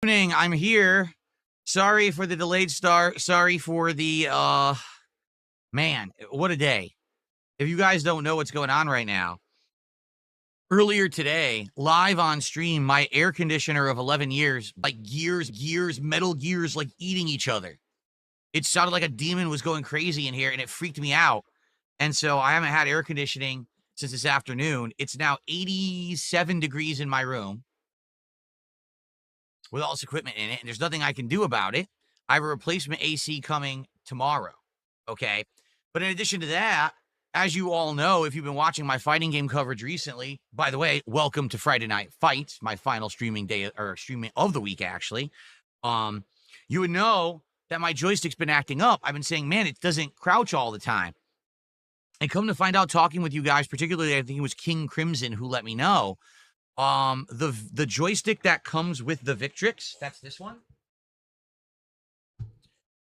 Evening, I'm here. Sorry for the delayed start. Sorry for the man, what a day. If you guys don't know what's going on right now, earlier today, live on stream, my air conditioner of 11 years, like gears, metal gears, like eating each other. It sounded like a demon was going crazy in here and it freaked me out. And so I haven't had air conditioning since this afternoon. It's now 87 degrees in my room with all this equipment in it, and there's nothing I can do about it. I have a replacement AC coming tomorrow, okay? But in addition to that, as you all know, if you've been watching my fighting game coverage recently, by the way, welcome to Friday Night Fights, my final streaming day, or streaming of the week, actually. You would know that my joystick's been acting up. I've been saying, man, it doesn't crouch all the time. And come to find out, talking with you guys, particularly, I think it was King Crimson who let me know, the joystick that comes with the Victrix, that's this one,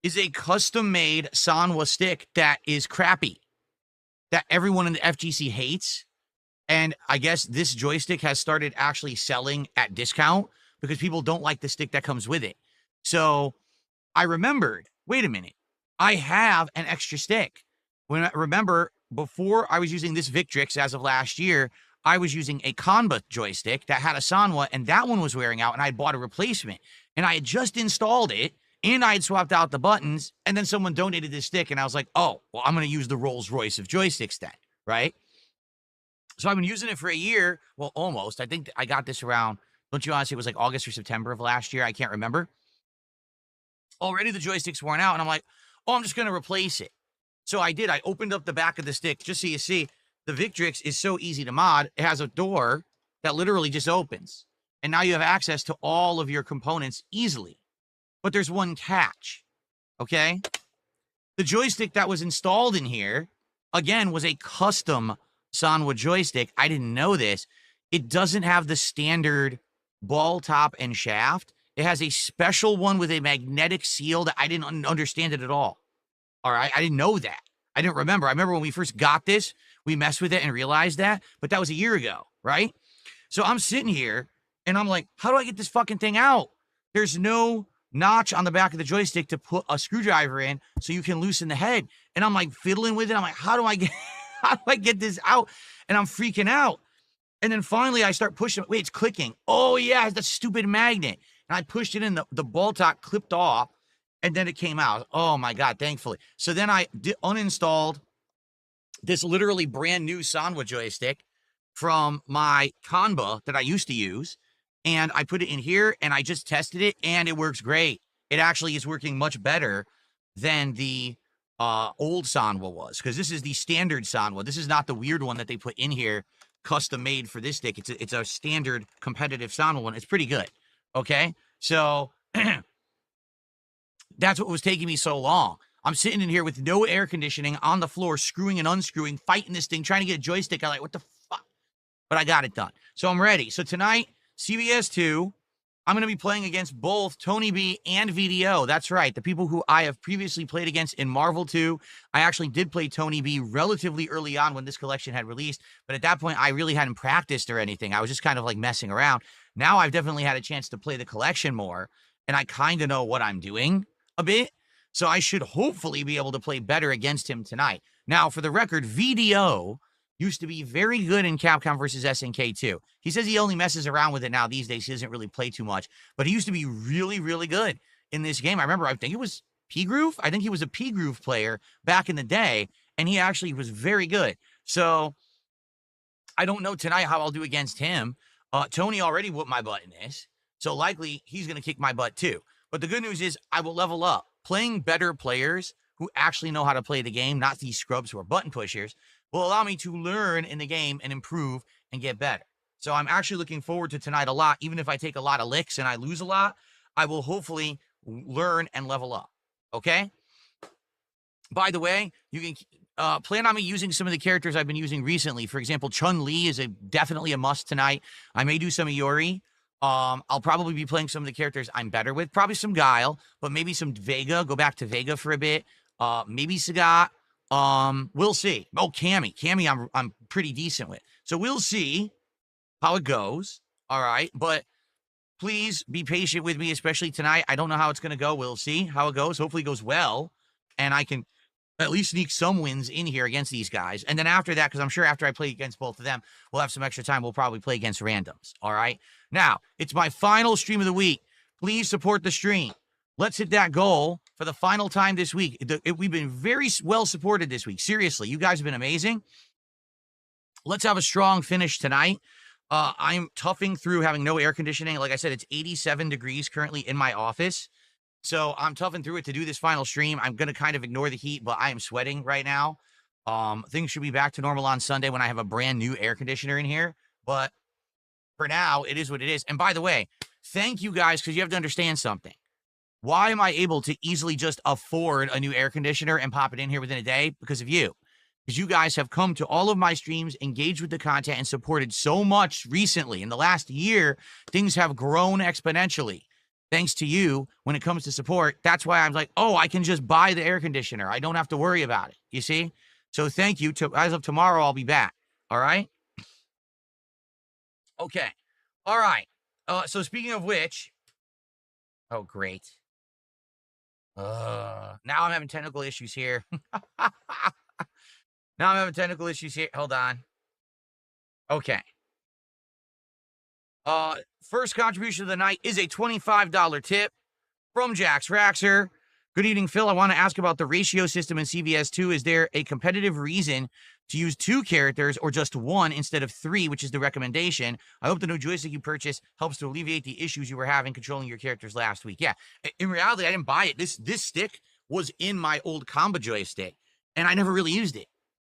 is a custom-made Sanwa stick that is crappy, that everyone in the FGC hates. And I guess this joystick has started actually selling at discount because people don't like the stick that comes with it. So I remembered, wait a minute, I have an extra stick. When I remember, before I was using this Victrix as of last year, I was using a Kanba joystick that had a Sanwa, and that one was wearing out, and I had bought a replacement. And I had just installed it, and I had swapped out the buttons, and then someone donated this stick, and I was like, oh, well, I'm going to use the Rolls Royce of joysticks then, right? So I've been using it for a year, well, almost. I think I got this around, don't you honestly, it was like August or September of last year. I can't remember. Already the joystick's worn out, and I'm like, oh, I'm just going to replace it. So I did. I opened up the back of the stick just so you see. The Victrix is so easy to mod. It has a door that literally just opens. And now you have access to all of your components easily. But there's one catch, okay? The joystick that was installed in here, again, was a custom Sanwa joystick. I didn't know this. It doesn't have the standard ball top and shaft. It has a special one with a magnetic seal that I didn't understand it at all. All right, I didn't know that. I didn't remember. I remember when we first got this, we messed with it and realized that, but that was a year ago, right? So I'm sitting here and I'm like, how do I get this fucking thing out? There's no notch on the back of the joystick to put a screwdriver in so you can loosen the head. And I'm like fiddling with it. I'm like, how do I get this out? And I'm freaking out. And then finally I start pushing. Wait, it's clicking. Oh yeah, it's that stupid magnet. And I pushed it in, the ball top clipped off. And then it came out. Oh my God, thankfully. So then I uninstalled this literally brand new Sanwa joystick from my Kanba that I used to use. And I put it in here and I just tested it and it works great. It actually is working much better than the old Sanwa was, because this is the standard Sanwa. This is not the weird one that they put in here, custom made for this stick. It's a standard competitive Sanwa one. It's pretty good. Okay. So that's what was taking me so long. I'm sitting in here with no air conditioning on the floor, screwing and unscrewing, fighting this thing, trying to get a joystick. I'm like, what the fuck? But I got it done. So I'm ready. So tonight, CBS 2, I'm going to be playing against both Tony B and VDO. That's right. The people who I have previously played against in Marvel 2. I actually did play Tony B relatively early on when this collection had released. But at that point, I really hadn't practiced or anything. I was just kind of like messing around. Now I've definitely had a chance to play the collection more. And I kind of know what I'm doing a bit. So I should hopefully be able to play better against him tonight. Now, for the record, VDO used to be very good in Capcom versus SNK 2. He says he only messes around with it now these days. He doesn't really play too much. But he used to be really, really good in this game. I remember, I think it was P-Groove. I think he was a P-Groove player back in the day. And he actually was very good. So I don't know tonight how I'll do against him. Tony already whooped my butt in this. So likely he's going to kick my butt too. But the good news is I will level up. Playing better players who actually know how to play the game, not these scrubs who are button pushers, will allow me to learn in the game and improve and get better. So I'm actually looking forward to tonight a lot. Even if I take a lot of licks and I lose a lot, I will hopefully learn and level up. Okay? By the way, you can plan on me using some of the characters I've been using recently. For example, Chun-Li is definitely a must tonight. I may do some Iori. I'll probably be playing some of the characters I'm better with. Probably some Guile, but maybe some Vega. Go back to Vega for a bit. Maybe Sagat. We'll see. Oh, Cammy. Cammy I'm pretty decent with. So we'll see how it goes. All right. But Please be patient with me, especially tonight. I don't know how it's going to go. We'll see how it goes. Hopefully it goes well, and I can at least sneak some wins in here against these guys. And then after that, because I'm sure after I play against both of them, we'll have some extra time. We'll probably play against randoms. All right. Now, it's my final stream of the week. Please support the stream. Let's hit that goal for the final time this week. We've been very well supported this week. Seriously, you guys have been amazing. Let's have a strong finish tonight. I'm toughing through having no air conditioning. Like I said, it's 87 degrees currently in my office. So I'm toughing through it to do this final stream. I'm going to kind of ignore the heat, but I am sweating right now. Things should be back to normal on Sunday when I have a brand new air conditioner in here. But for now, it is what it is. And by the way, thank you guys, because you have to understand something. Why am I able to easily just afford a new air conditioner and pop it in here within a day? Because of you. Because you guys have come to all of my streams, engaged with the content, and supported so much recently. In the last year, things have grown exponentially. Thanks to you, when it comes to support, that's why I'm like, oh, I can just buy the air conditioner. I don't have to worry about it. You see? So thank you. As of tomorrow, I'll be back. All right? Okay. All right. So speaking of which, oh, great. Now I'm having technical issues here. Now I'm having technical issues here. Hold on. Okay. First contribution of the night is a $25 tip from Jax Raxer. Good evening, Phil. I want to ask about the ratio system in CVS2. Is there a competitive reason to use 2 characters or just 1 instead of 3, which is the recommendation? I hope the new joystick you purchased helps to alleviate the issues you were having controlling your characters last week. Yeah, in reality, I didn't buy it. This stick was in my old combo joystick, and I never really used it.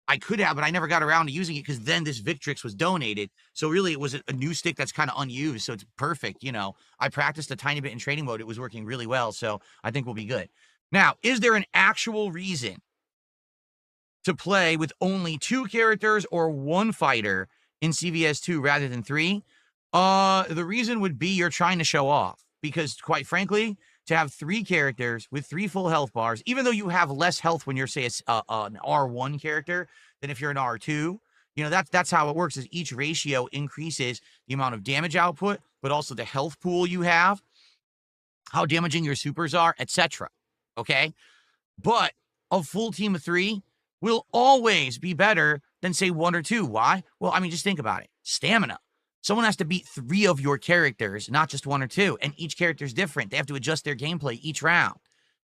I could have, but I never got around to using it because then this Victrix was donated. So really, it was a new stick that's kind of unused. So it's perfect. You know, I practiced a tiny bit in training mode. It was working really well. So I think we'll be good. Now, is there an actual reason to play with only 2 characters or 1 fighter in CVS2 rather than 3? The reason would be you're trying to show off. Because quite frankly, to have 3 characters with 3 full health bars, even though you have less health when you're, say, an R1 character than if you're an R2, you know, that's how it works, is each ratio increases the amount of damage output, but also the health pool you have, how damaging your supers are, etc. Okay? But a full team of 3 will always be better than, say, 1 or 2. Why? Well, I mean, just think about it. Stamina. Someone has to beat 3 of your characters, not just 1 or 2. And each character is different. They have to adjust their gameplay each round.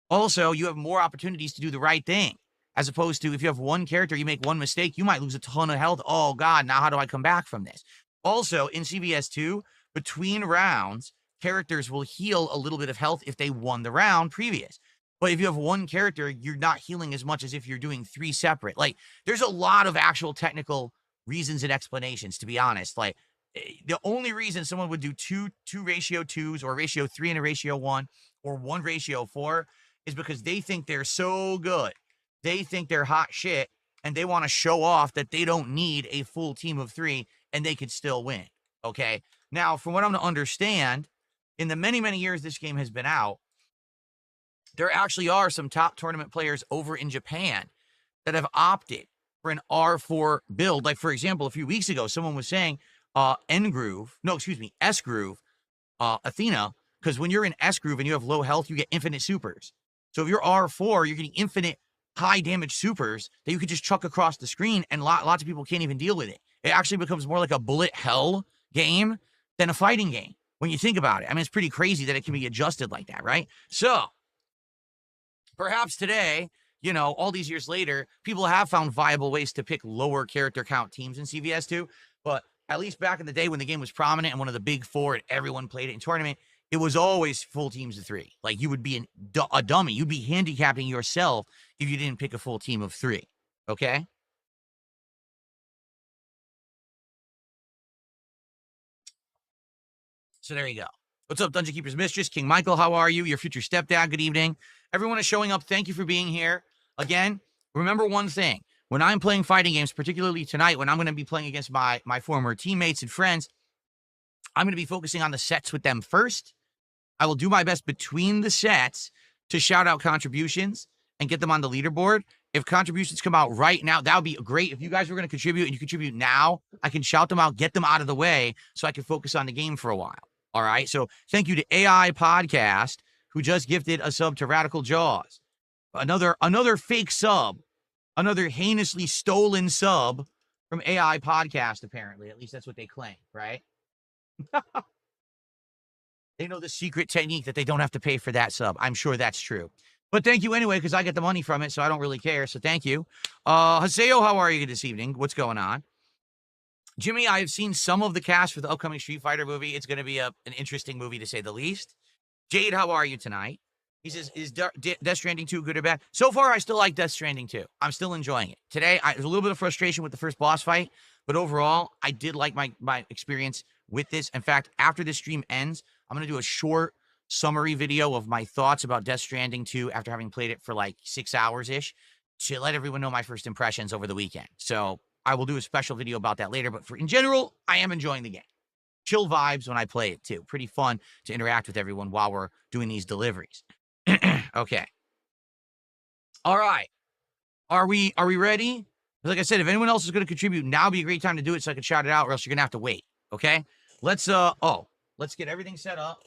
Also, you have more opportunities to do the right thing. As opposed to if you have 1 character, you make 1 mistake, you might lose a ton of health. Oh, God, now how do I come back from this? Also, in CVS2, between rounds, characters will heal a little bit of health if they won the round previous. But if you have 1 character, you're not healing as much as if you're doing 3 separate. Like, there's a lot of actual technical reasons and explanations, to be honest. Like, the only reason someone would do two ratio 2s or ratio 3 and a ratio 1 or 1 ratio 4 is because they think they're so good. They think they're hot shit, and they want to show off that they don't need a full team of 3 and they could still win. Okay? Now, from what I'm to understand, in the many, many years this game has been out, there actually are some top tournament players over in Japan that have opted for an R4 build. Like, for example, a few weeks ago, someone was saying S-Groove, Athena, because when you're in S-Groove and you have low health, you get infinite supers. So if you're R4, you're getting infinite high damage supers that you could just chuck across the screen, and lots of people can't even deal with it. It actually becomes more like a bullet hell game than a fighting game when you think about it. I mean, it's pretty crazy that it can be adjusted like that, right? So perhaps today, you know, all these years later, people have found viable ways to pick lower character count teams in CVS2, but at least back in the day when the game was prominent and one of the big 4 and everyone played it in tournament, it was always full teams of 3. Like, you would be a dummy. You'd be handicapping yourself if you didn't pick a full team of 3. Okay? So there you go. What's up, Dungeon Keeper's Mistress? King Michael, how are you? Your future stepdad, good evening. Everyone is showing up. Thank you for being here. Again, remember one thing. When I'm playing fighting games, particularly tonight, when I'm going to be playing against my former teammates and friends, I'm going to be focusing on the sets with them first. I will do my best between the sets to shout out contributions and get them on the leaderboard. If contributions come out right now, that would be great. If you guys were going to contribute and you contribute now, I can shout them out, get them out of the way so I can focus on the game for a while. All right. So thank you to AI Podcast, who just gifted a sub to Radical Jaws. Another fake sub, another heinously stolen sub from AI Podcast, apparently. At least that's what they claim, right? They know the secret technique that they don't have to pay for that sub. I'm sure that's true. But thank you anyway, because I get the money from it, so I don't really care. So thank you. Haseo, how are you this evening? What's going on? Jimmy, I have seen some of the cast for the upcoming Street Fighter movie. It's going to be an interesting movie, to say the least. Jade, how are you tonight? He says, is Death Stranding 2 good or bad? So far, I still like Death Stranding 2. I'm still enjoying it. Today, there's a little bit of frustration with the first boss fight, but overall, I did like my experience with this. In fact, after this stream ends, I'm going to do a short summary video of my thoughts about Death Stranding 2 after having played it for like 6 hours-ish to let everyone know my first impressions over the weekend. So I will do a special video about that later, but in general, I am enjoying the game. Chill vibes when I play it too. Pretty fun to interact with everyone while we're doing these deliveries. Okay. All right. Are we ready? Like I said, if anyone else is going to contribute, now would be a great time to do it so I can shout it out, or else you're going to have to wait. Okay? Let's get everything set up.